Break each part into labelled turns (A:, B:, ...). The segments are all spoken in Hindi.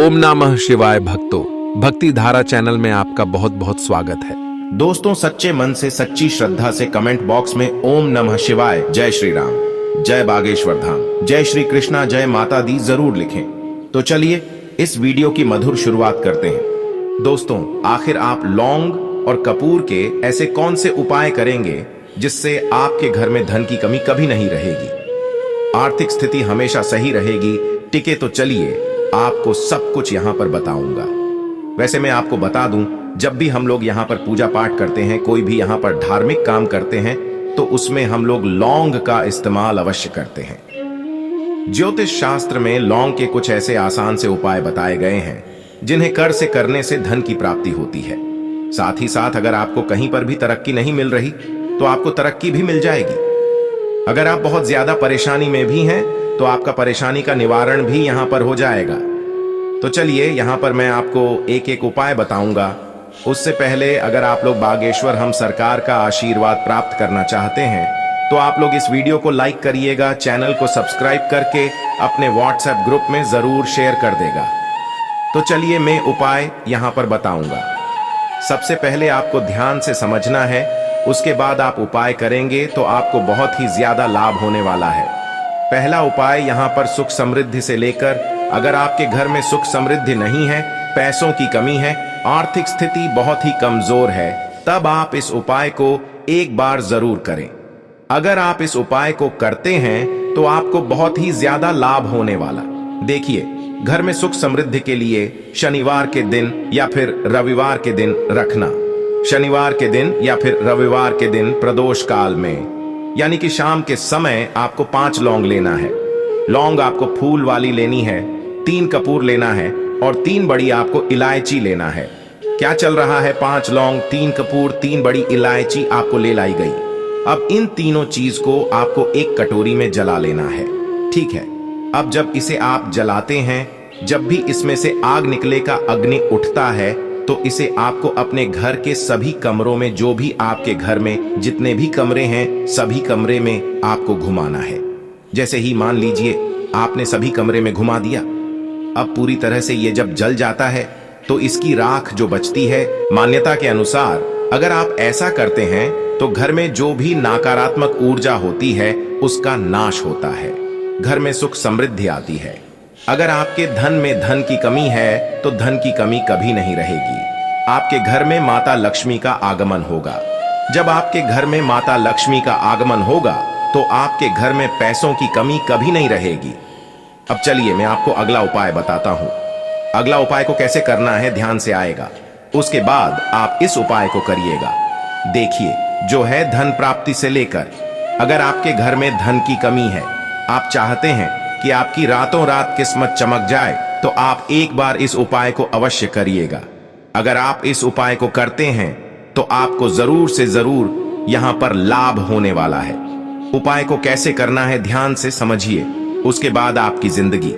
A: ओम नमः शिवाय भक्तों, भक्ति धारा चैनल में आपका बहुत बहुत स्वागत है।
B: दोस्तों, सच्चे मन से सच्ची श्रद्धा से कमेंट बॉक्स में ओम नमः शिवाय, जय श्री राम, जय बागेश्वर धाम, जय श्री कृष्णा, जय माता दी जरूर लिखें। तो चलिए इस वीडियो की मधुर शुरुआत करते हैं। दोस्तों, आखिर आप लौंग और कपूर के ऐसे कौन से उपाय करेंगे जिससे आपके घर में धन की कमी कभी नहीं रहेगी, आर्थिक स्थिति हमेशा सही रहेगी, टिके? तो चलिए आपको सब कुछ यहां पर बताऊंगा। वैसे मैं आपको बता दूं, जब भी हम लोग यहां पर पूजा पाठ करते हैं, कोई भी यहां पर धार्मिक काम करते हैं, तो उसमें हम लोग लौंग का इस्तेमाल अवश्य करते हैं। ज्योतिष शास्त्र में लौंग के कुछ ऐसे आसान से उपाय बताए गए हैं जिन्हें कर से करने से धन की प्राप्ति होती है। साथ ही साथ अगर आपको कहीं पर भी तरक्की नहीं मिल रही तो आपको तरक्की भी मिल जाएगी। अगर आप बहुत ज्यादा परेशानी में भी हैं तो आपका परेशानी का निवारण भी यहां पर हो जाएगा। तो चलिए यहां पर मैं आपको एक एक उपाय बताऊंगा। उससे पहले अगर आप लोग बागेश्वर हम सरकार का आशीर्वाद प्राप्त करना चाहते हैं तो आप लोग इस वीडियो को लाइक करिएगा, चैनल को सब्सक्राइब करके अपने व्हाट्सएप ग्रुप में जरूर शेयर कर देगा। तो चलिए मैं उपाय यहां पर बताऊंगा। सबसे पहले आपको ध्यान से समझना है, उसके बाद आप उपाय करेंगे तो आपको बहुत ही ज्यादा लाभ होने वाला है। पहला उपाय यहां पर सुख समृद्धि से लेकर, अगर आपके घर में सुख समृद्धि नहीं है, पैसों की कमी है, आर्थिक स्थिति बहुत ही कमजोर है, तब आप इस उपाय को एक बार जरूर करें। अगर आप इस उपाय को करते हैं तो आपको बहुत ही ज्यादा लाभ होने वाला। देखिए, घर में सुख समृद्धि के लिए शनिवार के दिन या फिर रविवार के दिन रखना। शनिवार के दिन या फिर रविवार के दिन प्रदोष काल में, यानी कि शाम के समय, आपको 5 लौंग लेना है। लौंग आपको फूल वाली लेनी है, 3 कपूर लेना है और 3 बड़ी आपको इलायची लेना है। क्या चल रहा है? 5 लौंग, 3 कपूर, 3 बड़ी इलायची आपको ले लाई गई। अब इन तीनों चीज को आपको एक कटोरी में जला लेना है, ठीक है? अब जब इसे आप जलाते हैं, जब भी इसमें से आग निकले का अग्नि उठता है, तो इसे आपको अपने घर के सभी कमरों में, जो भी आपके घर में जितने भी कमरे हैं, सभी कमरे में आपको घुमाना है। जैसे ही मान लीजिए आपने सभी कमरे में घुमा दिया, अब पूरी तरह से ये जब जल जाता है तो इसकी राख जो बचती है, मान्यता के अनुसार अगर आप ऐसा करते हैं तो घर में जो भी नकारात्मक ऊर्जा होती है उसका नाश होता है, घर में सुख समृद्धि आती है। अगर आपके धन में धन की कमी है तो धन की कमी कभी नहीं रहेगी। आपके घर में माता लक्ष्मी का आगमन होगा। जब आपके घर में माता लक्ष्मी का आगमन होगा तो आपके घर में पैसों की कमी कभी नहीं रहेगी। अब चलिए मैं आपको अगला उपाय बताता हूं। अगला उपाय को कैसे करना है ध्यान से आएगा, उसके बाद आप इस उपाय को करिएगा। देखिए, जो है धन प्राप्ति से लेकर, अगर आपके घर में धन की कमी है, आप चाहते हैं कि आपकी रातों रात किस्मत चमक जाए, तो आप एक बार इस उपाय को अवश्य करिएगा। अगर आप इस उपाय को करते हैं तो आपको जरूर से जरूर यहां पर लाभ होने वाला है। उपाय को कैसे करना है ध्यान से समझिए, उसके बाद आपकी जिंदगी।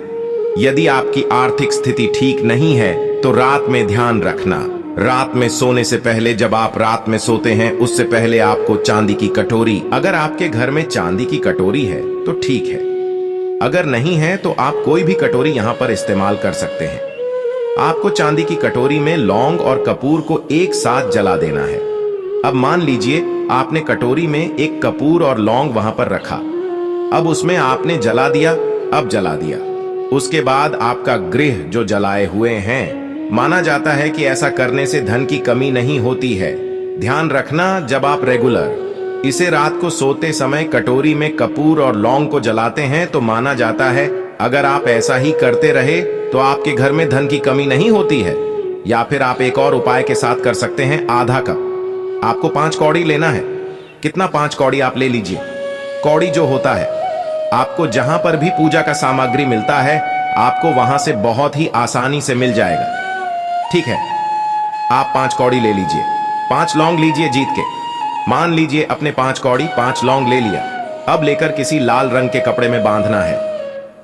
B: यदि आपकी आर्थिक स्थिति ठीक नहीं है तो रात में ध्यान रखना, रात में सोने से पहले, जब आप रात में सोते हैं उससे पहले आपको चांदी की कटोरी, अगर आपके घर में चांदी की कटोरी है तो ठीक है, अगर नहीं है तो आप कोई भी कटोरी यहां पर इस्तेमाल कर सकते हैं। आपको चांदी की कटोरी में लौंग और कपूर को एक साथ जला देना है। अब मान लीजिए आपने कटोरी में एक कपूर और लौंग वहां पर रखा, अब उसमें आपने जला दिया। अब जला दिया, उसके बाद आपका गृह जो जलाए हुए हैं, माना जाता है कि ऐसा करने से धन की कमी नहीं होती है। ध्यान रखना, जब आप रेगुलर इसे रात को सोते समय कटोरी में कपूर और लौंग को जलाते हैं तो माना जाता है अगर आप ऐसा ही करते रहे तो आपके घर में धन की कमी नहीं होती है। या फिर आप एक और उपाय के साथ कर सकते हैं। आधा कप आपको 5 कौड़ी लेना है। कितना? 5 कौड़ी आप ले लीजिए। कौड़ी जो होता है, आपको जहां पर भी पूजा का सामग्री मिलता है आपको वहां से बहुत ही आसानी से मिल जाएगा, ठीक है? आप 5 कौड़ी ले लीजिए। 5 लौंग लीजिए जीत के। मान लीजिए अपने 5 कौड़ी 5 लौंग ले लिया। अब लेकर किसी लाल रंग के कपड़े में बांधना है।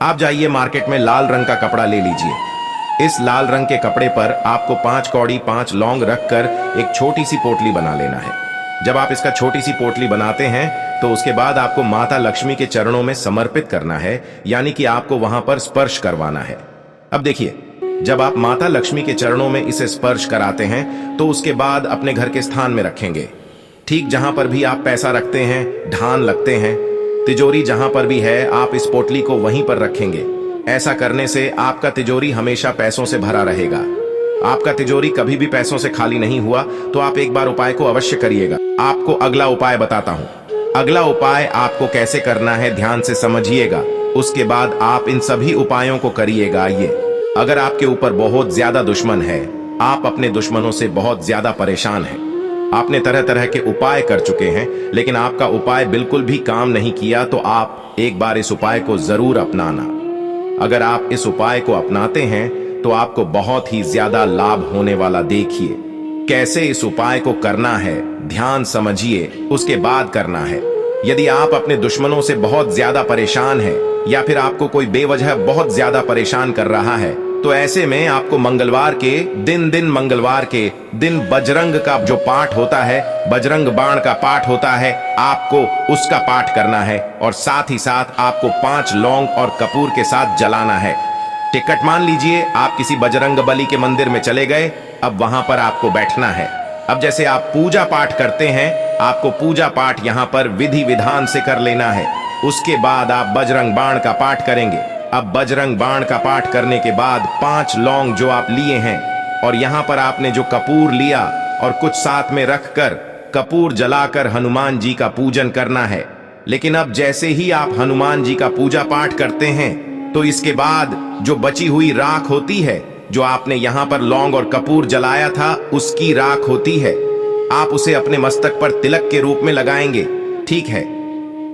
B: आप जाइए मार्केट में लाल रंग का कपड़ा ले लीजिए। इस लाल रंग के कपड़े पर आपको 5 कौड़ी 5 लौंग रखकर एक छोटी सी पोटली बना लेना है। जब आप इसका छोटी सी पोटली बनाते हैं तो उसके बाद आपको माता लक्ष्मी के चरणों में समर्पित करना है, यानी कि आपको वहां पर स्पर्श करवाना है। अब देखिए, जब आप माता लक्ष्मी के चरणों में इसे स्पर्श कराते हैं तो उसके बाद अपने घर के स्थान में रखेंगे। ठीक जहां पर भी आप पैसा रखते हैं, ढान लगते हैं, तिजोरी जहां पर भी है, आप इस पोटली को वहीं पर रखेंगे। ऐसा करने से आपका तिजोरी हमेशा पैसों से भरा रहेगा। आपका तिजोरी कभी भी पैसों से खाली नहीं हुआ तो आप एक बार उपाय को अवश्य करिएगा। आपको अगला उपाय बताता हूं। अगला उपाय आपको कैसे करना है ध्यान से समझिएगा, उसके बाद आप इन सभी उपायों को करिएगा। ये अगर आपके ऊपर बहुत ज्यादा दुश्मन है, आप अपने दुश्मनों से बहुत ज्यादा परेशान हैं, आपने तरह तरह के उपाय कर चुके हैं लेकिन आपका उपाय बिल्कुल भी काम नहीं किया, तो आप एक बार इस उपाय को जरूर अपनाना। अगर आप इस उपाय को अपनाते हैं तो आपको बहुत ही ज्यादा लाभ होने वाला। देखिए कैसे इस उपाय को करना है, ध्यान समझिए, उसके बाद करना है। यदि आप अपने दुश्मनों से बहुत ज्यादा परेशान हैं या फिर आपको कोई बेवजह बहुत ज्यादा परेशान कर रहा है, तो ऐसे में आपको मंगलवार के दिन बजरंग का जो पाठ होता है, बजरंग बाण का पाठ होता है, आपको उसका पाठ करना है और साथ ही साथ आपको 5 लौंग और कपूर के साथ जलाना है। टिकट मान लीजिए आप किसी बजरंग बली के मंदिर में चले गए, अब वहां पर आपको बैठना है। अब जैसे आप पूजा पाठ करते हैं, आपको पूजा पाठ यहां पर विधि विधान से कर लेना है। उसके बाद आप बजरंग बाण का पाठ करेंगे। अब बजरंग बाण का पाठ करने के बाद 5 लौंग जो आप लिए हैं और यहां पर आपने जो कपूर लिया और कुछ साथ में रखकर कपूर जलाकर हनुमान जी का पूजन करना है। लेकिन अब जैसे ही आप हनुमान जी का पूजा पाठ करते हैं तो इसके बाद जो बची हुई राख होती है, जो आपने यहां पर लौंग और कपूर जलाया था, उसकी राख होती है, आप उसे अपने मस्तक पर तिलक के रूप में लगाएंगे। ठीक है,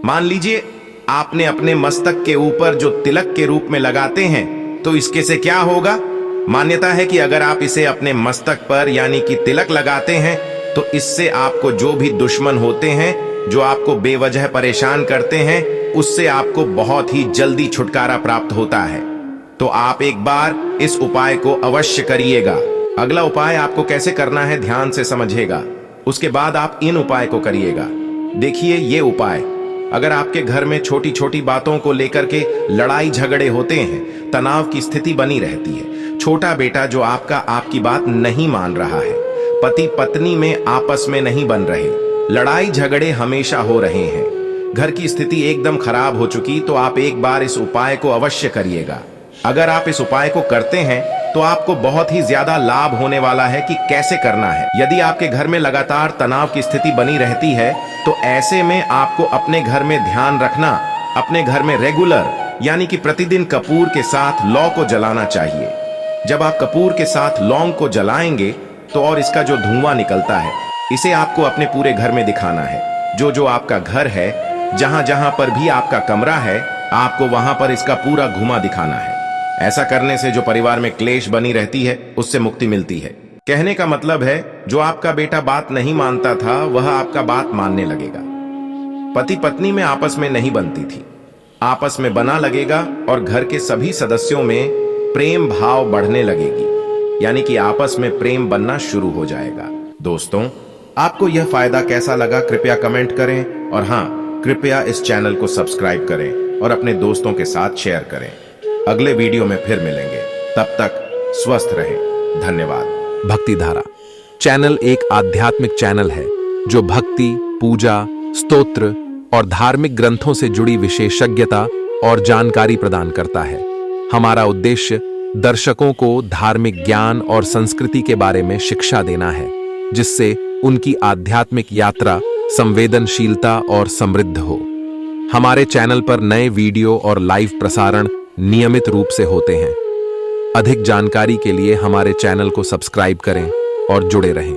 B: मान लीजिए आपने अपने मस्तक के ऊपर जो तिलक के रूप में लगाते हैं, तो इसके से क्या होगा? मान्यता है कि अगर आप इसे अपने मस्तक पर यानी कि तिलक लगाते हैं तो इससे आपको जो भी दुश्मन होते हैं, जो आपको बेवजह परेशान करते हैं, उससे आपको बहुत ही जल्दी छुटकारा प्राप्त होता है। तो आप एक बार इस उपाय को अवश्य करिएगा। अगला उपाय आपको कैसे करना है ध्यान से समझिएगा, उसके बाद आप इन उपाय को करिएगा। देखिए ये उपाय, अगर आपके घर में छोटी छोटी बातों को लेकर के लड़ाई झगड़े होते हैं, तनाव की स्थिति बनी रहती है, छोटा बेटा जो आपकी बात नहीं मान रहा है, पति पत्नी में आपस में नहीं बन रहे, लड़ाई झगड़े हमेशा हो रहे हैं, घर की स्थिति एकदम खराब हो चुकी, तो आप एक बार इस उपाय को अवश्य करिएगा। अगर आप इस उपाय को करते हैं तो आपको बहुत ही ज्यादा लाभ होने वाला है। कि कैसे करना है? यदि आपके घर में लगातार तनाव की स्थिति बनी रहती है तो ऐसे में आपको अपने घर में ध्यान रखना, अपने घर में रेगुलर यानी कि प्रतिदिन कपूर के साथ लौ को जलाना चाहिए। जब आप कपूर के साथ लौंग को जलाएंगे तो और इसका जो धुआं निकलता है, इसे आपको अपने पूरे घर में दिखाना है। जो जो आपका घर है, जहां जहां पर भी आपका कमरा है, आपको वहां पर इसका पूरा घुमा दिखाना है। ऐसा करने से जो परिवार में क्लेश बनी रहती है, उससे मुक्ति मिलती है। कहने का मतलब है, जो आपका बेटा बात नहीं मानता था, वह आपका बात मानने लगेगा। पति पत्नी में आपस में नहीं बनती थी, आपस में बना लगेगा और घर के सभी सदस्यों में प्रेम भाव बढ़ने लगेगी, यानी कि आपस में प्रेम बनना शुरू हो जाएगा। दोस्तों, आपको यह फायदा कैसा लगा कृपया कमेंट करें और हाँ, कृपया इस चैनल को सब्सक्राइब करें और अपने दोस्तों के साथ शेयर करें। अगले वीडियो में फिर मिलेंगे, तब तक स्वस्थ रहें। धन्यवाद।
A: भक्ति धारा चैनल एक आध्यात्मिक चैनल है जो भक्ति, पूजा, स्तोत्र और धार्मिक ग्रंथों से जुड़ी विशेषज्ञता और जानकारी प्रदान करता है। हमारा उद्देश्य दर्शकों को धार्मिक ज्ञान और संस्कृति के बारे में शिक्षा देना है, जिससे उनकी आध्यात्मिक यात्रा संवेदनशीलता और समृद्ध हो। हमारे चैनल पर नए वीडियो और लाइव प्रसारण नियमित रूप से होते हैं। अधिक जानकारी के लिए हमारे चैनल को सब्सक्राइब करें और जुड़े रहें।